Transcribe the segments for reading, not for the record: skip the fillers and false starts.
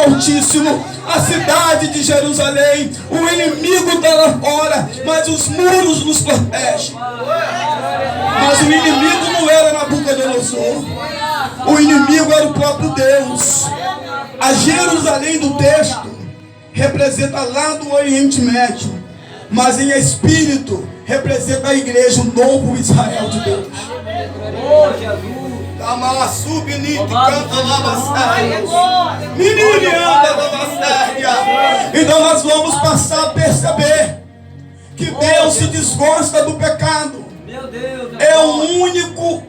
Altíssimo, a cidade de Jerusalém. O inimigo está lá fora, mas os muros nos protegem. Mas o inimigo não era Nabucodonosor. O inimigo era o próprio Deus. A Jerusalém do texto representa lá do Oriente Médio, mas em espírito representa a igreja, o novo Israel de Deus. Então nós vamos passar a perceber que Deus se desgosta do pecado. É o único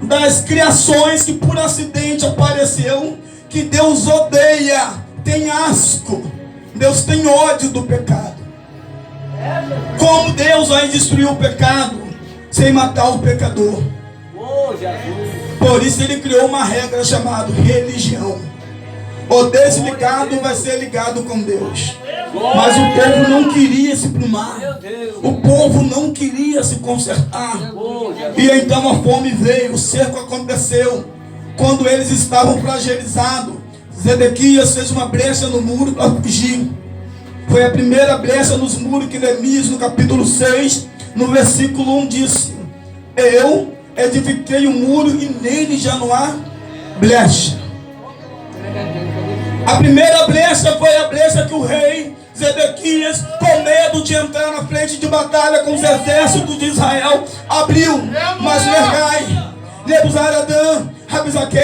das criações que por acidente apareceu, que Deus odeia, tem asco. Deus tem ódio do pecado. Como Deus vai destruir o pecado sem matar o pecador? Por isso ele criou uma regra chamada religião. O desligado vai ser ligado com Deus. Mas o povo não queria se plumar. O povo não queria se consertar. E então a fome veio, o cerco aconteceu. Quando eles estavam fragilizados, Zedequias fez uma brecha no muro para fugir. Foi a primeira brecha nos muros que Neemias, no capítulo 6, no versículo 1, disse: eu edifiquei um muro e nele já não há brecha. A primeira brecha foi a brecha que o rei Zedequias, com medo de entrar na frente de batalha com os exércitos de Israel, abriu. Mas Nergai, Nebuzaradã, Rabizaque,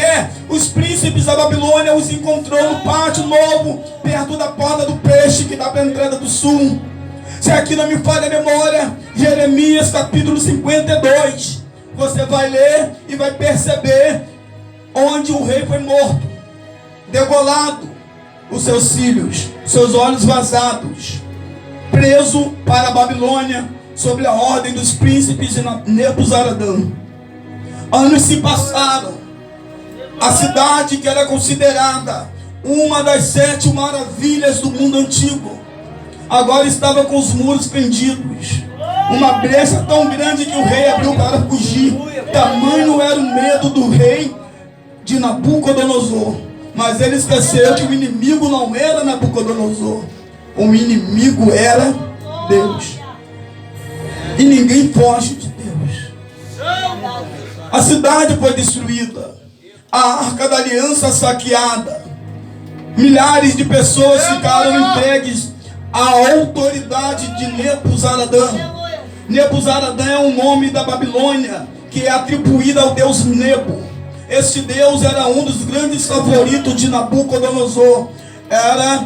os príncipes da Babilônia, os encontrou no pátio novo, perto da porta do peixe que dá para a entrada do sul. Se aqui não me falha a memória, Jeremias capítulo 52, você vai ler e vai perceber onde o rei foi morto, degolado, os seus cílios, seus olhos vazados, preso para a Babilônia, sob a ordem dos príncipes de Nebuzaradã. Anos se passaram. A cidade que era considerada uma das 7 maravilhas do mundo antigo, agora estava com os muros fendidos. Uma brecha tão grande que o rei abriu para fugir. Tamanho era o medo do rei de Nabucodonosor. Mas ele esqueceu que o inimigo não era Nabucodonosor. O inimigo era Deus. E ninguém foge de Deus. A cidade foi destruída. A arca da aliança saqueada. Milhares de pessoas ficaram entregues à autoridade de Nebuzaradã. Nebuzaradã é um nome da Babilônia que é atribuído ao deus Nebo. Este deus era um dos grandes favoritos de Nabucodonosor. Era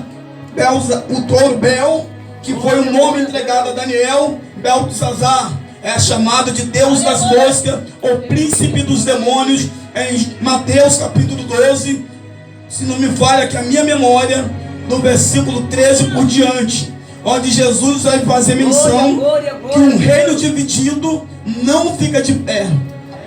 o touro Bel, que foi o nome entregado a Daniel. Beltesazar é chamado de Deus das moscas, o príncipe dos demônios, em Mateus capítulo 12, se não me falha aqui a minha memória, do versículo 13 por diante, onde Jesus vai fazer menção que um reino dividido não fica de pé,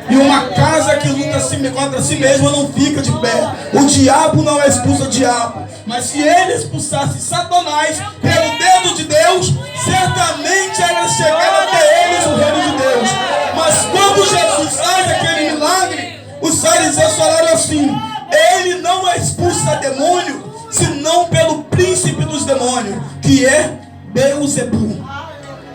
e uma casa que luta contra si mesma não fica de pé. O diabo não expulsa o diabo, mas se ele expulsasse Satanás pelo dedo de Deus, certamente era chegar até eles o reino de Deus. Mas quando Jesus faz aquele milagre, os fariseus falaram assim: ele não expulsa demônio, senão pelo príncipe dos demônios, que é Beelzebu.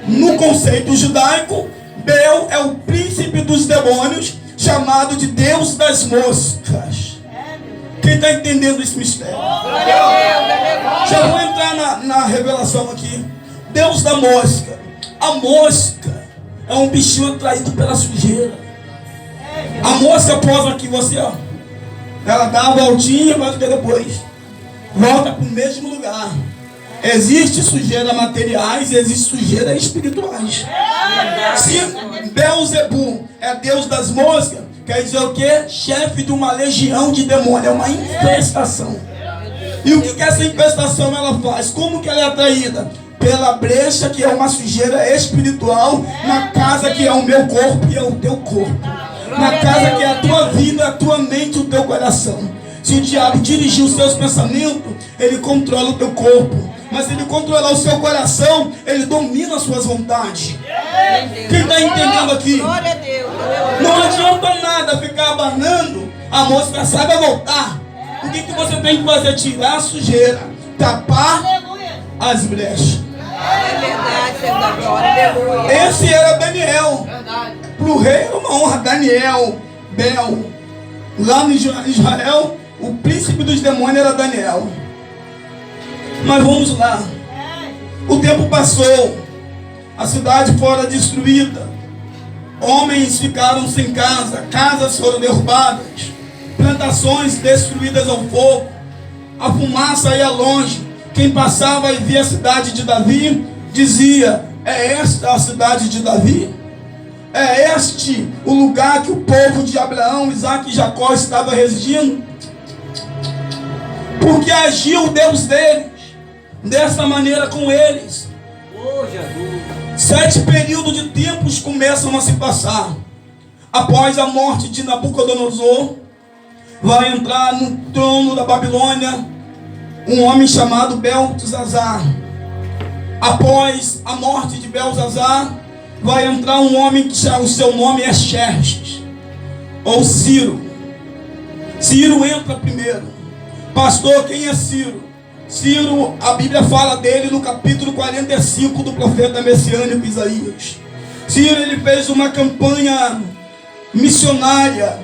No conceito judaico, Bel é o príncipe dos demônios, chamado de Deus das moscas. Quem está entendendo esse mistério? Já vou entrar na revelação aqui. Deus da mosca. A mosca é um bichinho atraído pela sujeira. A mosca posa aqui, você, ó. Ela dá uma voltinha, mas depois volta para o mesmo lugar. Existe sujeira materiais e existe sujeira espirituais. Se Beelzebu é Deus das moscas, quer dizer o quê? Chefe de uma legião de demônios. É uma infestação. E o que essa infestação ela faz? Como que ela é atraída? Pela brecha, que é uma sujeira espiritual, na casa que é o meu corpo e é o teu corpo, na casa que é a tua vida, a tua mente, o teu coração. Se o diabo dirigir os seus pensamentos, ele controla o teu corpo. Mas se ele controlar o seu coração, ele domina as suas vontades. Quem está entendendo aqui? Não adianta nada ficar abanando, a mosca sabe voltar. O que você tem que fazer? Tirar a sujeira, tapar as brechas. É verdade, Senhor da glória, aleluia. Esse era Daniel. Para o rei era uma honra. Daniel, Bel. Lá no Israel, o príncipe dos demônios era Daniel. Mas vamos lá. O tempo passou. A cidade fora destruída. Homens ficaram sem casa. Casas foram derrubadas. Plantações destruídas ao fogo. A fumaça ia longe. Quem passava e via a cidade de Davi dizia: é esta a cidade de Davi? É este o lugar que o povo de Abraão, Isaac e Jacó estava residindo? Porque agiu o Deus deles dessa maneira com eles. 7 períodos de tempos começam a se passar. Após a morte de Nabucodonosor, vai entrar no trono da Babilônia um homem chamado Beltesazar. Após a morte de Beltesazar, vai entrar um homem que o seu nome é Xerxes, ou Ciro. Ciro entra primeiro. Pastor, quem é Ciro? Ciro, a Bíblia fala dele no capítulo 45 do profeta messiânico Isaías. Ciro, ele fez uma campanha missionária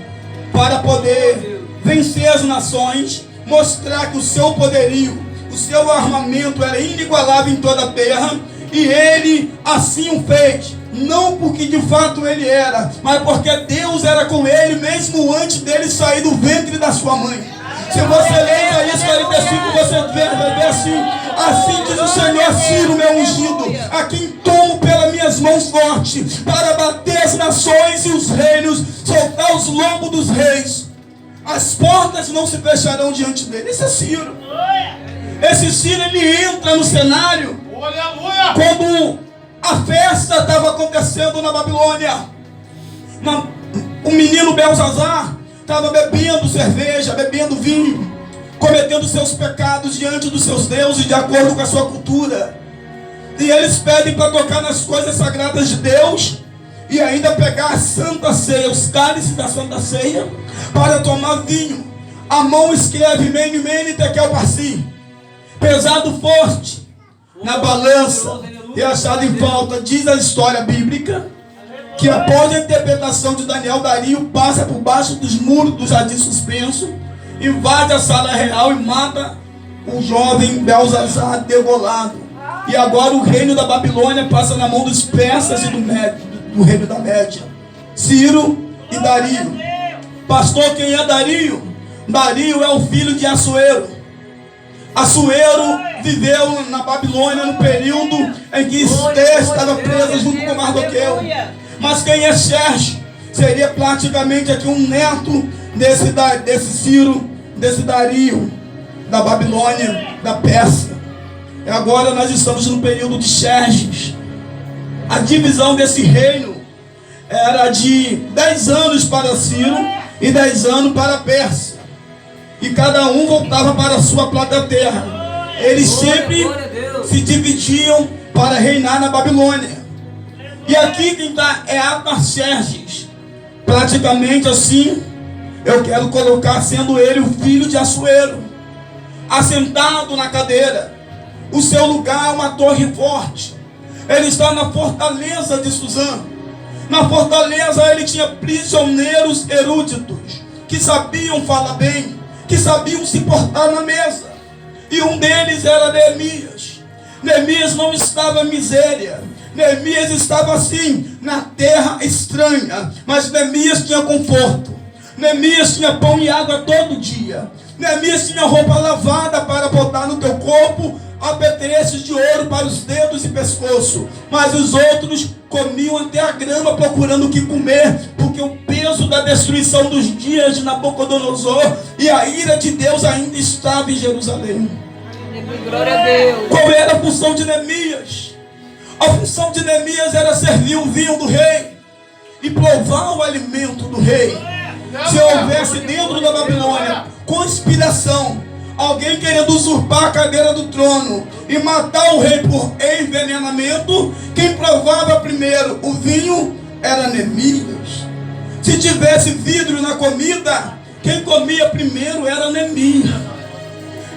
para poder vencer as nações, mostrar que o seu poderio, o seu armamento era inigualável em toda a terra, e ele assim o fez, não porque de fato ele era, mas porque Deus era com ele, mesmo antes dele sair do ventre da sua mãe. Se você ler Isaías 45, você vai ver assim diz o Senhor: Ciro, meu ungido, a quem tomo pelas minhas mãos fortes, para bater as nações e os reinos, soltar os lombos dos reis. As portas não se fecharão diante dele. Esse é Ciro. Esse Ciro, ele entra no cenário quando a festa estava acontecendo na Babilônia. O menino Beltesazar estava bebendo cerveja, bebendo vinho, cometendo seus pecados diante dos seus deuses, de acordo com a sua cultura. E eles pedem para tocar nas coisas sagradas de Deus e ainda pegar a santa ceia, os cálices da santa ceia, para tomar vinho. A mão escreve Mene, Mene, Tekel, Parsi, pesado forte na balança e achado em falta. Diz a história bíblica que após a interpretação de Daniel, Dario passa por baixo dos muros do jardim suspenso, invade a sala real e mata o jovem Beltesazar degolado. E agora o reino da Babilônia passa na mão dos persas e do reino da Média, Ciro e Dario. Pastor, quem é Dario? Dario é o filho de Assuero. Assuero viveu na Babilônia no período em que Esther estava presa junto com Mardoqueu. Mas quem é Xerxes? Seria praticamente aqui um neto desse Ciro, desse Dario, da Babilônia, da Pérsia. E agora nós estamos no período de Xerxes. A divisão desse reino era de 10 anos para Ciro e 10 anos para a Pérsia. E cada um voltava para a sua própria terra. Eles sempre se dividiam para reinar na Babilônia. E aqui quem está é Artaxerxes. Praticamente assim, eu quero colocar sendo ele o filho de Assuero, assentado na cadeira. O seu lugar é uma torre forte. Ele está na fortaleza de Suzã. Na fortaleza ele tinha prisioneiros eruditos, que sabiam falar bem, que sabiam se portar na mesa. E um deles era Neemias. Neemias não estava em miséria. Neemias estava assim, na terra estranha, mas Neemias tinha conforto. Neemias tinha pão e água todo dia. Neemias tinha roupa lavada para botar no teu corpo, apetrechos de ouro para os dedos e pescoço. Mas os outros comiam até a grama procurando o que comer, porque o peso da destruição dos dias de Nabucodonosor e a ira de Deus ainda estava em Jerusalém. Glória a Deus. Qual era a função de Neemias? A função de Neemias era servir o vinho do rei e provar o alimento do rei. Se houvesse dentro da Babilônia conspiração, alguém querendo usurpar a cadeira do trono e matar o rei por envenenamento, quem provava primeiro o vinho era Neemias. Se tivesse vidro na comida, quem comia primeiro era Neemias.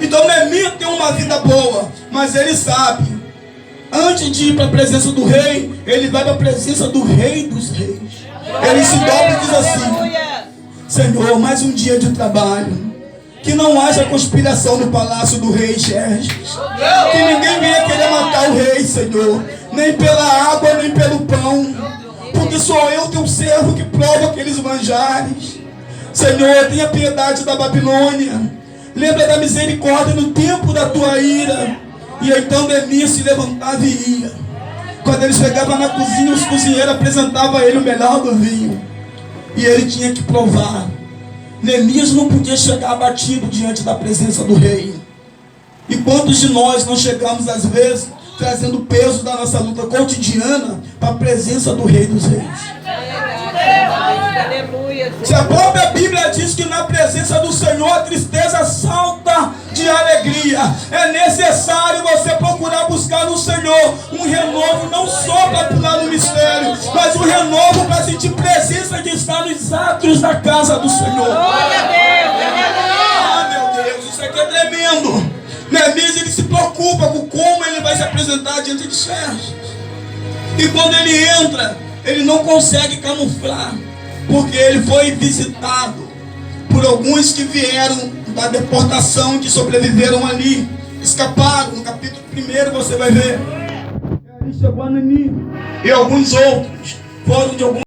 Então Neemias tem uma vida boa, mas ele sabe, antes de ir para a presença do rei, ele vai para a presença do rei dos reis. Ele se dobra e diz assim: Senhor, mais um dia de trabalho, que não haja conspiração no palácio do rei Xerxes, que ninguém venha querer matar o rei, Senhor, nem pela água, nem pelo pão, porque sou eu, teu servo, que prova aqueles manjares. Senhor, tenha piedade da Babilônia, lembra da misericórdia no tempo da tua ira. E então Neemias se levantava e ia. Quando ele chegava na cozinha, os cozinheiros apresentavam a ele o melhor do vinho, e ele tinha que provar. Neemias não podia chegar abatido diante da presença do rei. E quantos de nós não chegamos às vezes trazendo o peso da nossa luta cotidiana para a presença do rei dos reis? Se a própria Bíblia diz que na presença do Senhor a tristeza salta de alegria, é necessário você procurar buscar no Senhor um renovo, não só para pular no mistério, mas um renovo para sentir presença de estar nos átrios da casa do Senhor. Ah, meu Deus, isso aqui é tremendo. Neemias, ele se preocupa com como ele vai se apresentar diante de Xerxes. E quando ele entra, ele não consegue camuflar, porque ele foi visitado por alguns que vieram da deportação, que sobreviveram ali, escaparam. No capítulo 1 você vai ver. Aí chegou Anani e alguns outros foram de algum